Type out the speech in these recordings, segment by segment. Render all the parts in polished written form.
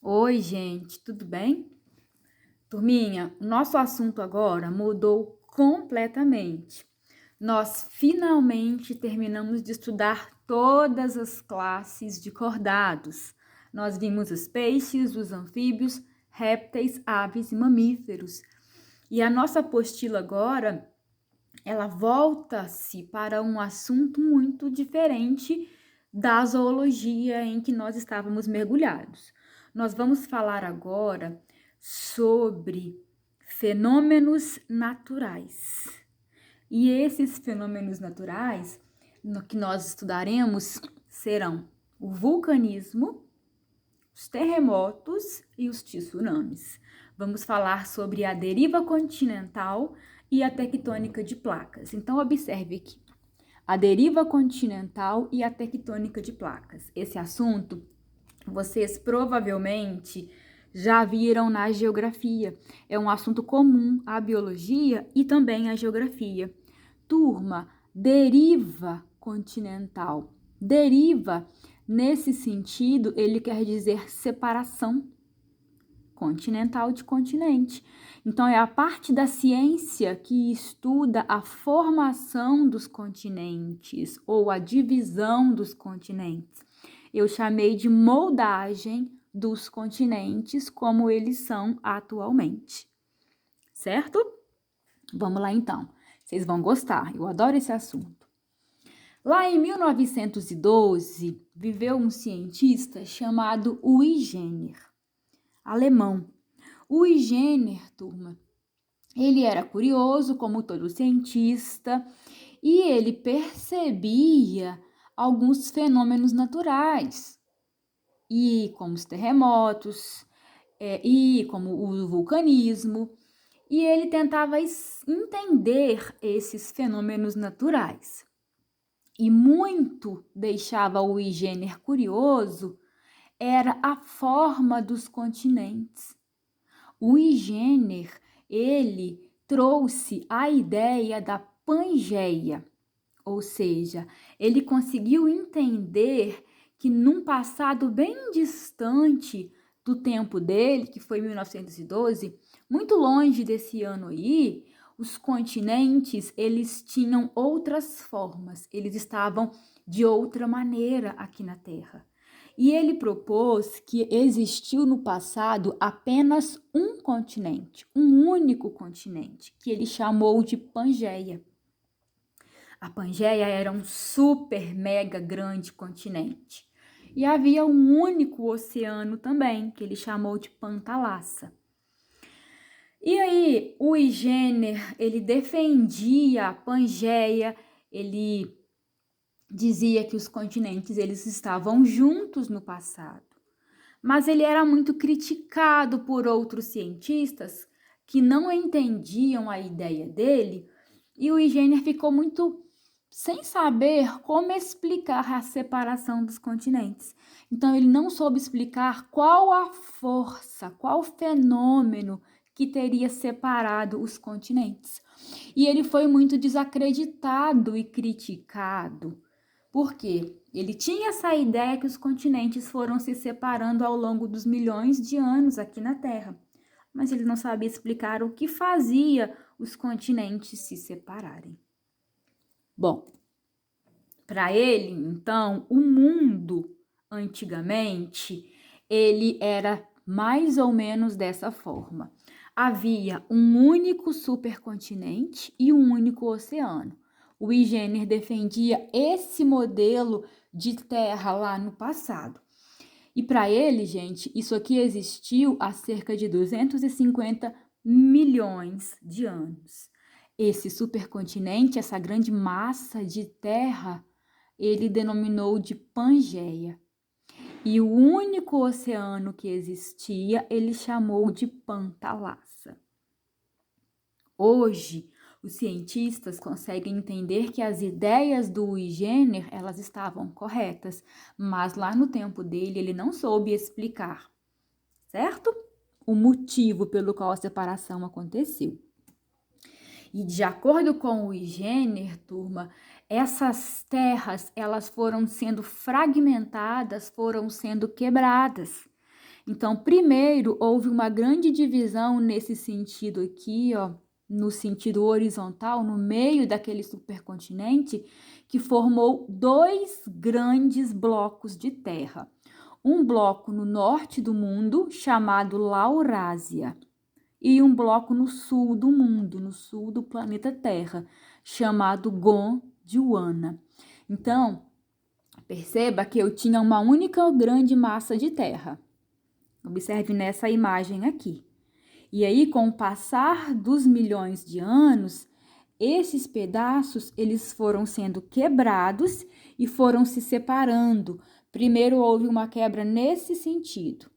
Oi, gente, tudo bem? Turminha, o nosso assunto agora mudou completamente. Nós finalmente terminamos de estudar todas as classes de cordados. Nós vimos os peixes, os anfíbios, répteis, aves e mamíferos. E a nossa apostila agora, ela volta-se para um assunto muito diferente da zoologia em que nós estávamos mergulhados. Nós vamos falar agora sobre fenômenos naturais. E esses fenômenos naturais que nós estudaremos serão o vulcanismo, os terremotos e os tsunamis. Vamos falar sobre a deriva continental e a tectônica de placas. Então, observe aqui. A deriva continental e a tectônica de placas. Esse assunto vocês provavelmente já viram na geografia. É um assunto comum à biologia e também à geografia. Turma, deriva continental. Deriva, nesse sentido, ele quer dizer separação continental de continente. Então, é a parte da ciência que estuda a formação dos continentes ou a divisão dos continentes. Eu chamei de moldagem dos continentes como eles são atualmente. Certo? Vamos lá então. Vocês vão gostar, eu adoro esse assunto. Lá em 1912, viveu um cientista chamado Louis Jenner, alemão. O Jenner, turma, ele era curioso, como todo cientista, e ele percebia alguns fenômenos naturais, e como os terremotos, e como o vulcanismo, e ele tentava entender esses fenômenos naturais. E muito deixava o Jenner curioso era a forma dos continentes. O Jenner, ele trouxe a ideia da Pangeia, ou seja, ele conseguiu entender que num passado bem distante do tempo dele, que foi 1912, muito longe desse ano aí, os continentes, eles tinham outras formas, eles estavam de outra maneira aqui na Terra. E ele propôs que existiu no passado apenas um continente, um único continente, que ele chamou de Pangeia. A Pangeia era um super mega grande continente. E havia um único oceano também, que ele chamou de Pantalassa. E aí, o Jenner, ele defendia a Pangeia, ele dizia que os continentes eles estavam juntos no passado. Mas ele era muito criticado por outros cientistas que não entendiam a ideia dele, e o Jenner ficou muito sem saber como explicar a separação dos continentes. Então ele não soube explicar qual a força, qual fenômeno que teria separado os continentes. E ele foi muito desacreditado e criticado. Por quê? Ele tinha essa ideia que os continentes foram se separando ao longo dos milhões de anos aqui na Terra, mas ele não sabia explicar o que fazia os continentes se separarem. Bom, para ele, então, o mundo antigamente, ele era mais ou menos dessa forma. Havia um único supercontinente e um único oceano. O Jenner defendia esse modelo de terra lá no passado. E para ele, gente, isso aqui existiu há cerca de 250 milhões de anos. Esse supercontinente, essa grande massa de terra, ele denominou de Pangeia. E o único oceano que existia, ele chamou de Pantalassa. Hoje, os cientistas conseguem entender que as ideias do Jenner, elas estavam corretas, mas lá no tempo dele, ele não soube explicar, certo? O motivo pelo qual a separação aconteceu. E de acordo com o Jenner, turma, essas terras, elas foram sendo fragmentadas, foram sendo quebradas. Então, primeiro, houve uma grande divisão nesse sentido aqui, ó, no sentido horizontal, no meio daquele supercontinente, que formou dois grandes blocos de terra. Um bloco no norte do mundo, chamado Laurásia, e um bloco no sul do mundo, no sul do planeta Terra, chamado Gondwana. Então, perceba que eu tinha uma única grande massa de terra. Observe nessa imagem aqui. E aí, com o passar dos milhões de anos, esses pedaços, eles foram sendo quebrados e foram se separando. Primeiro houve uma quebra nesse sentido,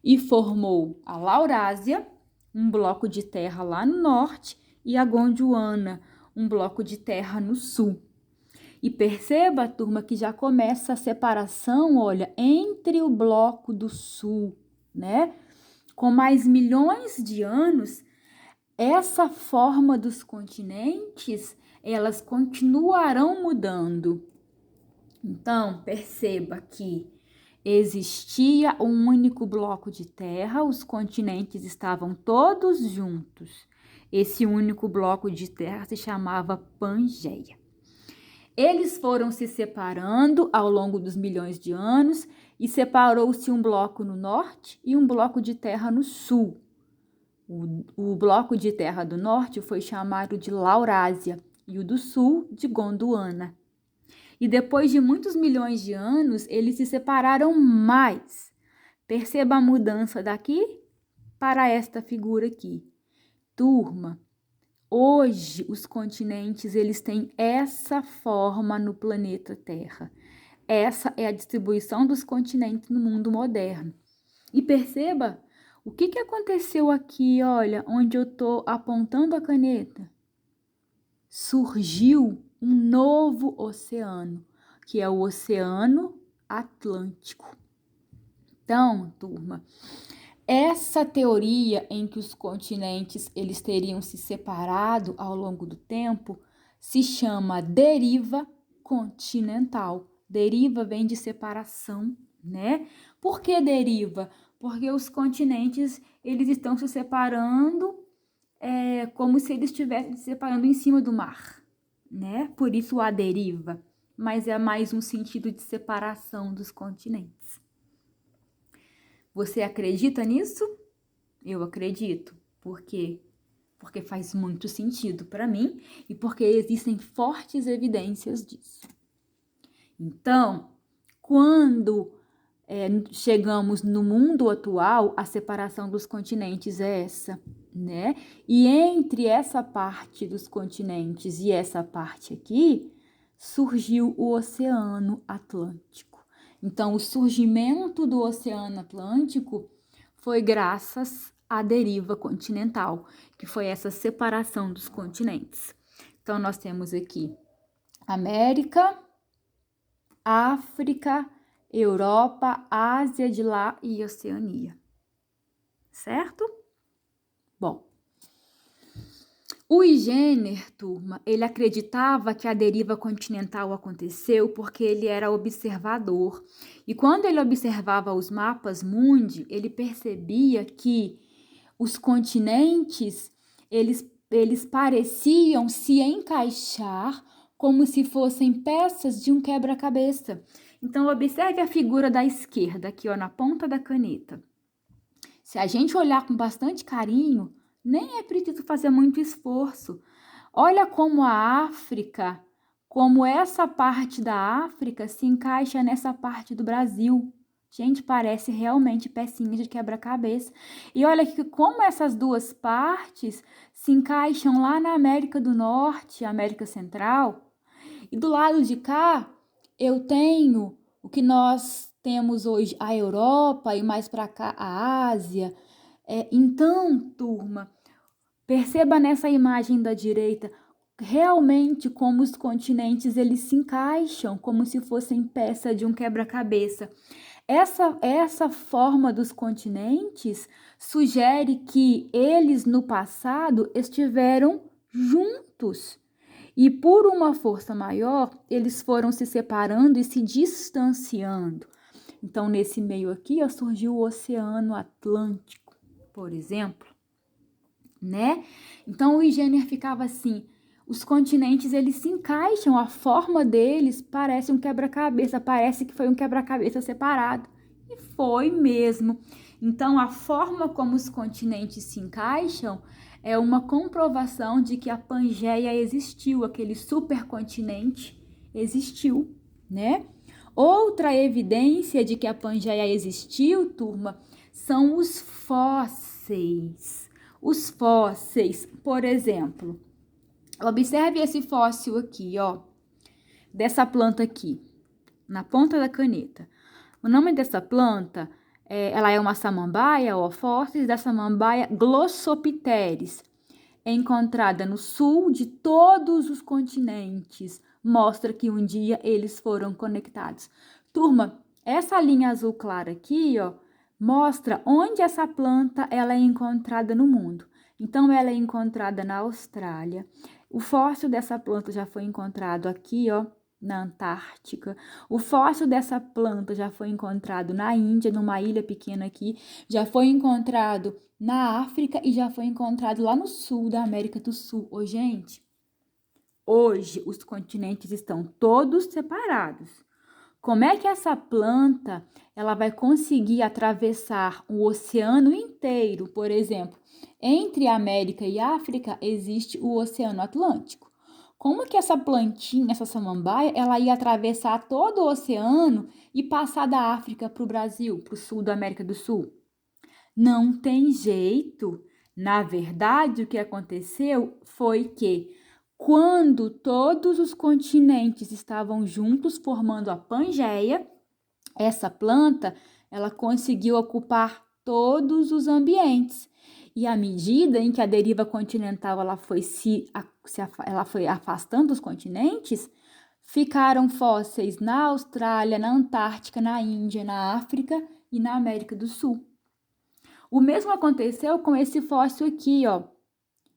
e formou a Laurásia, um bloco de terra lá no norte, e a Gondwana, um bloco de terra no sul. E perceba, turma, que já começa a separação, olha, entre o bloco do sul, né? Com mais milhões de anos, essa forma dos continentes, elas continuarão mudando. Então, perceba que existia um único bloco de terra, os continentes estavam todos juntos. Esse único bloco de terra se chamava Pangeia. Eles foram se separando ao longo dos milhões de anos e separou-se um bloco no norte e um bloco de terra no sul. O bloco de terra do norte foi chamado de Laurásia e o do sul de Gondwana. E depois de muitos milhões de anos, eles se separaram mais. Perceba a mudança daqui para esta figura aqui. Turma, hoje, os continentes, eles têm essa forma no planeta Terra. Essa é a distribuição dos continentes no mundo moderno. E perceba o que aconteceu aqui, olha, onde eu estou apontando a caneta. Surgiu um novo oceano, que é o Oceano Atlântico. Então, turma, essa teoria em que os continentes eles teriam se separado ao longo do tempo se chama deriva continental. Deriva vem de separação, né? Por que deriva? Porque os continentes eles estão se separando como se eles estivessem se separando em cima do mar, né? Por isso a deriva, mas é mais um sentido de separação dos continentes. Você acredita nisso? Eu acredito. Por quê? Porque faz muito sentido para mim e porque existem fortes evidências disso. Então, quando chegamos no mundo atual, a separação dos continentes é essa, né? E entre essa parte dos continentes e essa parte aqui, surgiu o Oceano Atlântico. Então, o surgimento do Oceano Atlântico foi graças à deriva continental, que foi essa separação dos continentes. Então, nós temos aqui América, África, Europa, Ásia de lá e Oceania. Certo? Bom, o Jenner, turma, ele acreditava que a deriva continental aconteceu porque ele era observador. E quando ele observava os mapas mundi, ele percebia que os continentes, eles pareciam se encaixar como se fossem peças de um quebra-cabeça. Então, observe a figura da esquerda, aqui ó, na ponta da caneta. Se a gente olhar com bastante carinho, nem é preciso fazer muito esforço. Olha como a África, como essa parte da África se encaixa nessa parte do Brasil. Gente, parece realmente pecinhas de quebra-cabeça. E olha que como essas duas partes se encaixam lá na América do Norte, América Central. E do lado de cá, eu tenho o que nós temos hoje, a Europa e mais para cá a Ásia. Então, turma, perceba nessa imagem da direita realmente como os continentes eles se encaixam como se fossem peça de um quebra-cabeça. Essa forma dos continentes sugere que eles no passado estiveram juntos. E por uma força maior, eles foram se separando e se distanciando. Então, nesse meio aqui, ó, surgiu o Oceano Atlântico, por exemplo, né? Então, o Igener ficava assim, os continentes, eles se encaixam, a forma deles parece um quebra-cabeça, parece que foi um quebra-cabeça separado. E foi mesmo. Então, a forma como os continentes se encaixam é uma comprovação de que a Pangeia existiu, aquele supercontinente existiu, né? Outra evidência de que a Pangeia existiu, turma, são os fósseis. Os fósseis, por exemplo, observe esse fóssil aqui, ó, dessa planta aqui, na ponta da caneta. O nome dessa planta, ela é uma samambaia, ó, fósseis da samambaia Glossopteris. É encontrada no sul de todos os continentes. Mostra que um dia eles foram conectados. Turma, essa linha azul clara aqui, ó, mostra onde essa planta ela é encontrada no mundo. Então, ela é encontrada na Austrália. O fóssil dessa planta já foi encontrado aqui, ó, na Antártica. O fóssil dessa planta já foi encontrado na Índia, numa ilha pequena aqui. Já foi encontrado na África e já foi encontrado lá no sul da América do Sul. Ô, gente, hoje os continentes estão todos separados. Como é que essa planta ela vai conseguir atravessar o oceano inteiro? Por exemplo, entre América e África existe o Oceano Atlântico. Como que essa plantinha, essa samambaia, ela ia atravessar todo o oceano e passar da África para o Brasil, para o sul da América do Sul? Não tem jeito. Na verdade, o que aconteceu foi que quando todos os continentes estavam juntos formando a Pangeia, essa planta, ela conseguiu ocupar todos os ambientes. E à medida em que a deriva continental ela foi afastando dos continentes, ficaram fósseis na Austrália, na Antártica, na Índia, na África e na América do Sul. O mesmo aconteceu com esse fóssil aqui, ó.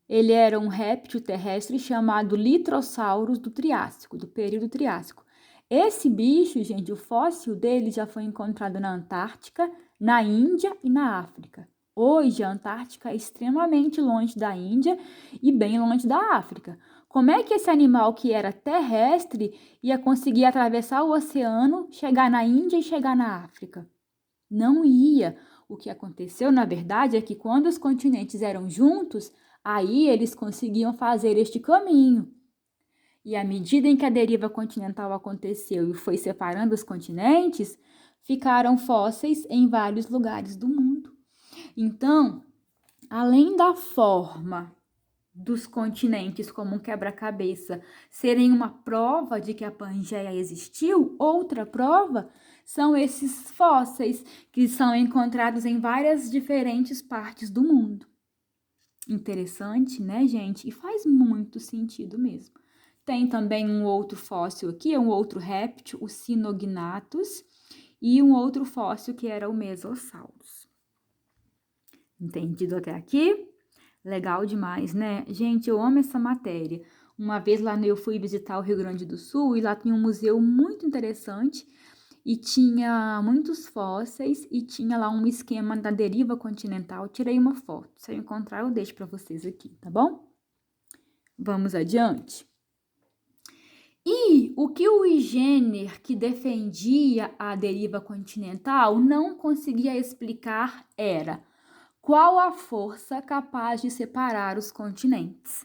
Ele era um réptil terrestre chamado Litrosaurus do Triássico, do período Triássico. Esse bicho, gente, o fóssil dele já foi encontrado na Antártica, na Índia e na África. Hoje, a Antártica é extremamente longe da Índia e bem longe da África. Como é que esse animal que era terrestre ia conseguir atravessar o oceano, chegar na Índia e chegar na África? Não ia. O que aconteceu, na verdade, é que quando os continentes eram juntos, aí eles conseguiam fazer este caminho. E à medida em que a deriva continental aconteceu e foi separando os continentes, ficaram fósseis em vários lugares do mundo. Então, além da forma dos continentes como um quebra-cabeça serem uma prova de que a Pangeia existiu, outra prova são esses fósseis que são encontrados em várias diferentes partes do mundo. Interessante, né, gente? E faz muito sentido mesmo. Tem também um outro fóssil aqui, um outro réptil, o Sinognathus, e um outro fóssil que era o Mesosaurus. Entendido até aqui? Legal demais, né? Gente, eu amo essa matéria. Uma vez lá eu fui visitar o Rio Grande do Sul e lá tinha um museu muito interessante e tinha muitos fósseis e tinha lá um esquema da deriva continental. Tirei uma foto. Se eu encontrar, eu deixo para vocês aqui, tá bom? Vamos adiante. E o que o Igener, que defendia a deriva continental, não conseguia explicar era qual a força capaz de separar os continentes.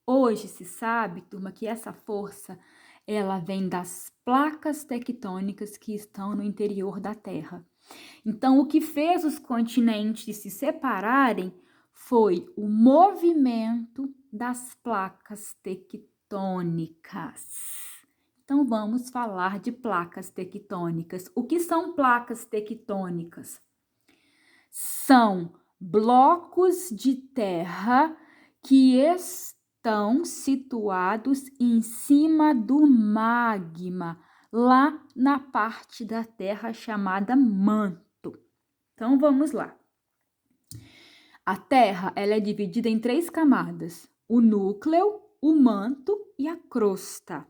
Hoje se sabe, turma, que essa força ela vem das placas tectônicas que estão no interior da Terra. Então, o que fez os continentes se separarem foi o movimento das placas tectônicas. Então, vamos falar de placas tectônicas. O que são placas tectônicas? São blocos de terra que estão situados em cima do magma, lá na parte da Terra chamada manto. Então, vamos lá. A Terra ela é dividida em 3 camadas: o núcleo, o manto e a crosta.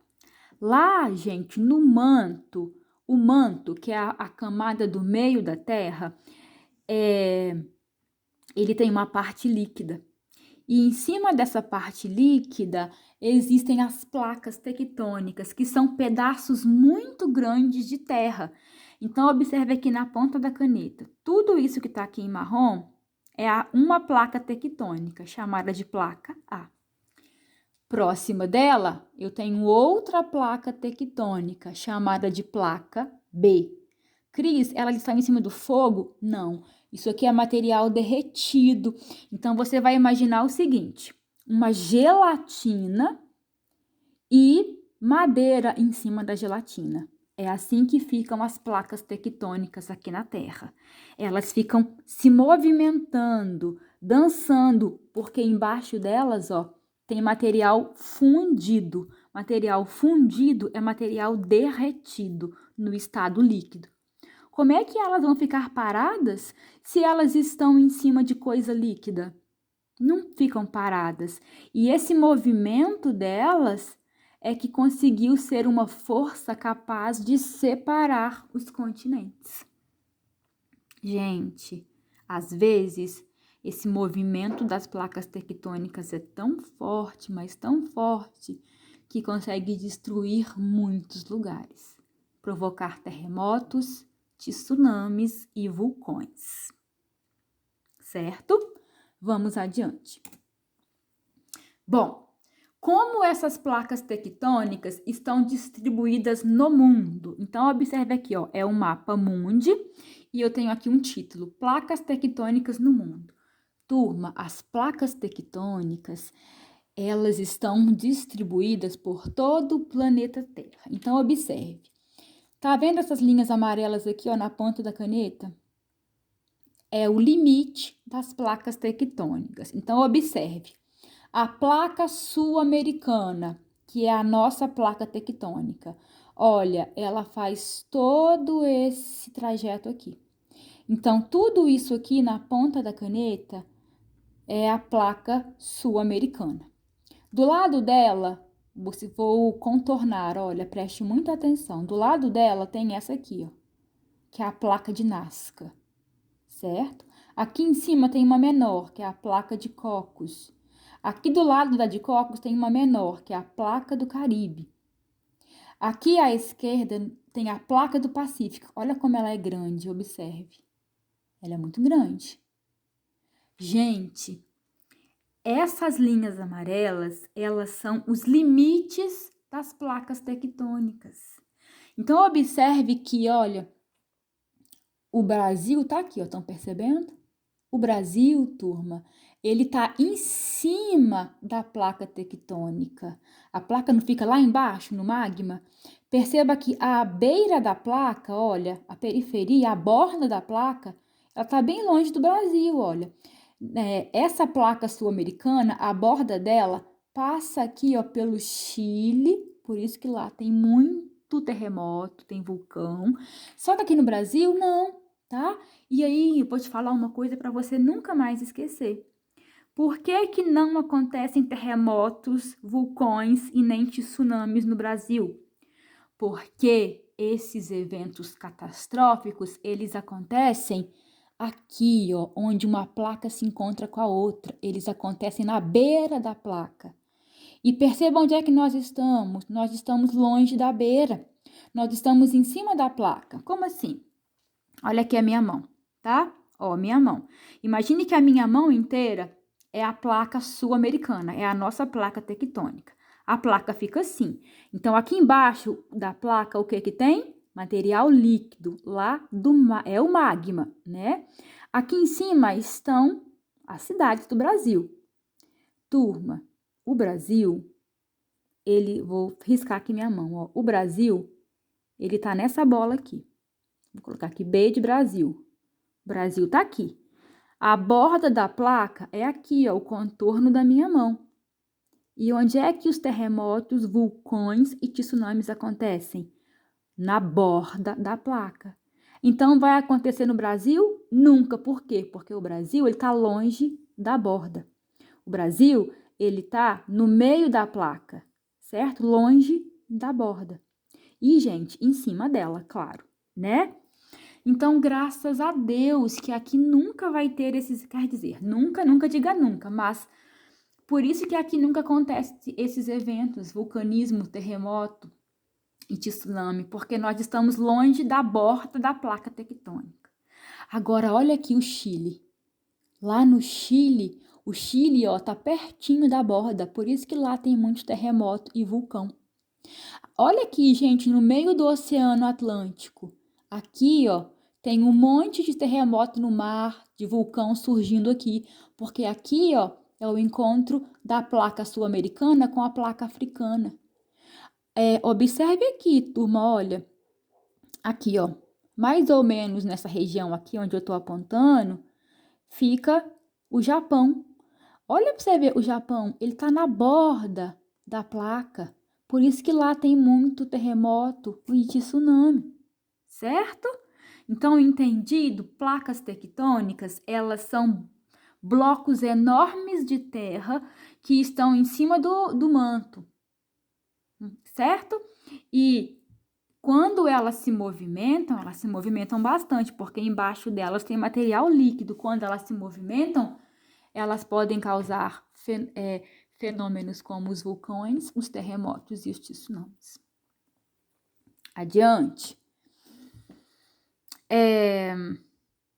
Lá, gente, no manto, o manto, que é a camada do meio da Terra, ele tem uma parte líquida. E em cima dessa parte líquida existem as placas tectônicas, que são pedaços muito grandes de terra. Então, observe aqui na ponta da caneta. Tudo isso que está aqui em marrom é uma placa tectônica, chamada de placa A. Próxima dela, eu tenho outra placa tectônica, chamada de placa B. Cris, ela está em cima do fogo? Não. Isso aqui é material derretido. Então, você vai imaginar o seguinte: uma gelatina e madeira em cima da gelatina. É assim que ficam as placas tectônicas aqui na Terra. Elas ficam se movimentando, dançando, porque embaixo delas, ó, tem material fundido. Material fundido é material derretido no estado líquido. Como é que elas vão ficar paradas se elas estão em cima de coisa líquida? Não ficam paradas. E esse movimento delas é que conseguiu ser uma força capaz de separar os continentes. Gente, às vezes, esse movimento das placas tectônicas é tão forte, mas tão forte, que consegue destruir muitos lugares, provocar terremotos, tsunamis e vulcões. Certo? Vamos adiante. Bom, como essas placas tectônicas estão distribuídas no mundo? Então, observe aqui, ó, é o mapa mundi e eu tenho aqui um título: Placas tectônicas no mundo. Turma, as placas tectônicas, elas estão distribuídas por todo o planeta Terra. Então, observe. Tá vendo essas linhas amarelas aqui, ó, na ponta da caneta? É o limite das placas tectônicas. Então, observe. A placa sul-americana, que é a nossa placa tectônica, olha, ela faz todo esse trajeto aqui. Então, tudo isso aqui na ponta da caneta é a placa sul-americana. Do lado dela, vou contornar, olha, preste muita atenção. Do lado dela tem essa aqui, ó, que é a placa de Nazca, certo? Aqui em cima tem uma menor, que é a placa de Cocos. Aqui do lado da de Cocos tem uma menor, que é a placa do Caribe. Aqui à esquerda tem a placa do Pacífico. Olha como ela é grande, observe. Ela é muito grande. Gente, essas linhas amarelas, elas são os limites das placas tectônicas. Então, observe que, olha, o Brasil tá aqui, ó, estão percebendo? O Brasil, turma, ele tá em cima da placa tectônica. A placa não fica lá embaixo, no magma? Perceba que a beira da placa, olha, a periferia, a borda da placa, ela tá bem longe do Brasil, olha. Essa placa sul-americana, a borda dela passa aqui, ó, pelo Chile, por isso que lá tem muito terremoto, tem vulcão. Só que aqui no Brasil, não, tá? E aí, eu vou te falar uma coisa para você nunca mais esquecer. Por que que não acontecem terremotos, vulcões e nem tsunamis no Brasil? Porque esses eventos catastróficos, eles acontecem aqui, ó, onde uma placa se encontra com a outra. Eles acontecem na beira da placa. E perceba onde é que nós estamos. Nós estamos longe da beira. Nós estamos em cima da placa. Como assim? Olha aqui a minha mão, tá? Ó, minha mão. Imagine que a minha mão inteira é a placa sul-americana, é a nossa placa tectônica. A placa fica assim. Então, aqui embaixo da placa, o que que tem? Material líquido, lá é o magma, né? Aqui em cima estão as cidades do Brasil. Turma, o Brasil, vou riscar aqui minha mão, ó. O Brasil, ele tá nessa bola aqui. Vou colocar aqui B de Brasil. O Brasil tá aqui. A borda da placa é aqui, ó, o contorno da minha mão. E onde é que os terremotos, vulcões e tsunamis acontecem? Na borda da placa. Então, vai acontecer no Brasil? Nunca. Por quê? Porque o Brasil está longe da borda. O Brasil ele tá no meio da placa, certo? Longe da borda. E, gente, em cima dela, claro, né? Então, graças a Deus que aqui nunca vai ter esses, quer dizer, nunca, nunca diga nunca, mas por isso que aqui nunca acontece esses eventos, vulcanismo, terremoto e tsunami, porque nós estamos longe da borda da placa tectônica. Agora, olha aqui o Chile. Lá no Chile, o Chile, ó, tá pertinho da borda, por isso que lá tem muito terremoto e vulcão. Olha aqui, gente, no meio do Oceano Atlântico. Aqui, ó, tem um monte de terremoto no mar, de vulcão surgindo aqui, porque aqui, ó, é o encontro da placa sul-americana com a placa africana. Observe aqui, turma, olha, aqui, ó, mais ou menos nessa região aqui onde eu tô apontando, fica o Japão. Olha para você ver, o Japão, ele tá na borda da placa. Por isso que lá tem muito terremoto e tsunami, certo? Então, entendido? Placas tectônicas, elas são blocos enormes de terra que estão em cima do manto, certo? E quando elas se movimentam bastante, porque embaixo delas tem material líquido. Quando elas se movimentam, elas podem causar fenômenos como os vulcões, os terremotos e os tsunamis. Adiante.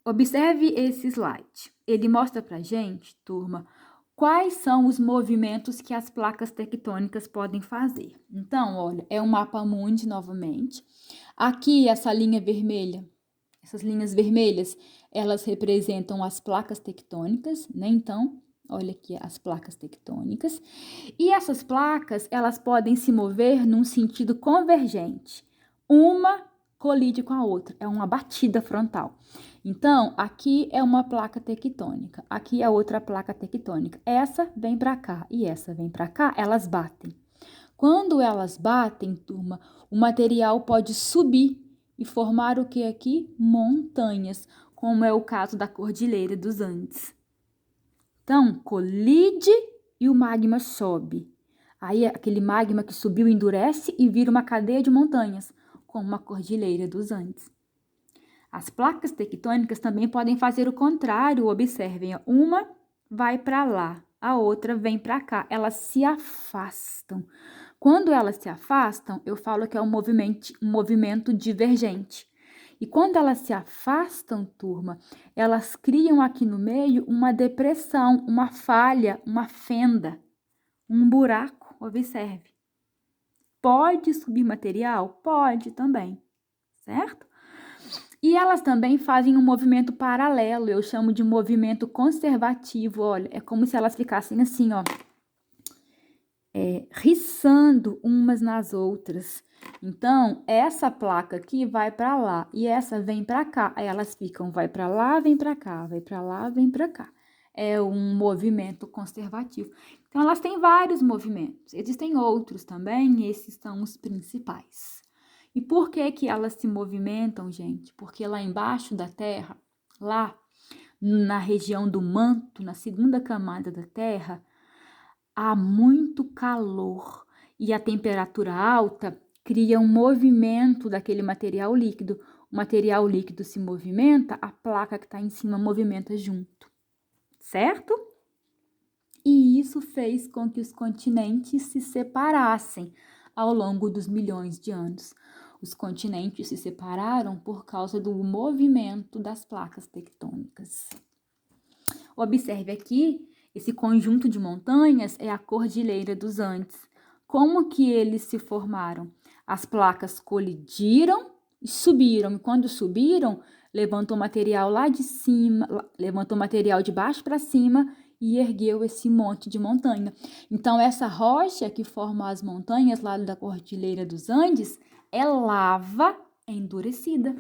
Observe esse slide. Ele mostra pra gente, turma, quais são os movimentos que as placas tectônicas podem fazer. Então, olha, é um mapa mundi novamente. Aqui, essa linha vermelha, essas linhas vermelhas, elas representam as placas tectônicas, né? Então, olha aqui as placas tectônicas. E essas placas, elas podem se mover num sentido convergente. Uma colide com a outra, é uma batida frontal. Então, aqui é uma placa tectônica, aqui é outra placa tectônica. Essa vem para cá e essa vem para cá, elas batem. Quando elas batem, turma, o material pode subir e formar o que aqui? Montanhas, como é o caso da Cordilheira dos Andes. Então, colide e o magma sobe. Aí, aquele magma que subiu endurece e vira uma cadeia de montanhas, como a Cordilheira dos Andes. As placas tectônicas também podem fazer o contrário, observem. Uma vai para lá, a outra vem para cá. Elas se afastam. Quando elas se afastam, eu falo que é um movimento divergente. E quando elas se afastam, turma, elas criam aqui no meio uma depressão, uma falha, uma fenda, um buraco, observe. Pode subir material? Pode também, certo? E elas também fazem um movimento paralelo, eu chamo de movimento conservativo, olha, é como se elas ficassem assim, ó, riçando umas nas outras. Então, essa placa aqui vai para lá e essa vem para cá. Aí elas ficam, vai para lá, vem para cá, vai para lá, vem para cá. É um movimento conservativo. Então, elas têm vários movimentos. Existem outros também, esses são os principais. E por que elas se movimentam, gente? Porque lá embaixo da Terra, lá na região do manto, na segunda camada da Terra, há muito calor e a temperatura alta cria um movimento daquele material líquido. O material líquido se movimenta, a placa que está em cima movimenta junto, certo? E isso fez com que os continentes se separassem ao longo dos milhões de anos. Os continentes se separaram por causa do movimento das placas tectônicas. Observe aqui, esse conjunto de montanhas é a Cordilheira dos Andes. Como que eles se formaram? As placas colidiram e subiram. E quando subiram, levantou material lá de cima, levantou material de baixo para cima e ergueu esse monte de montanha. Então, essa rocha que forma as montanhas lá da Cordilheira dos Andes é lava endurecida.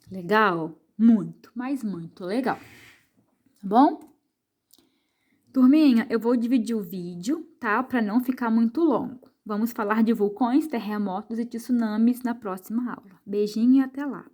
Legal? Muito, mas muito legal. Tá bom? Turminha, eu vou dividir o vídeo, tá? Para não ficar muito longo. Vamos falar de vulcões, terremotos e tsunamis na próxima aula. Beijinho e até lá!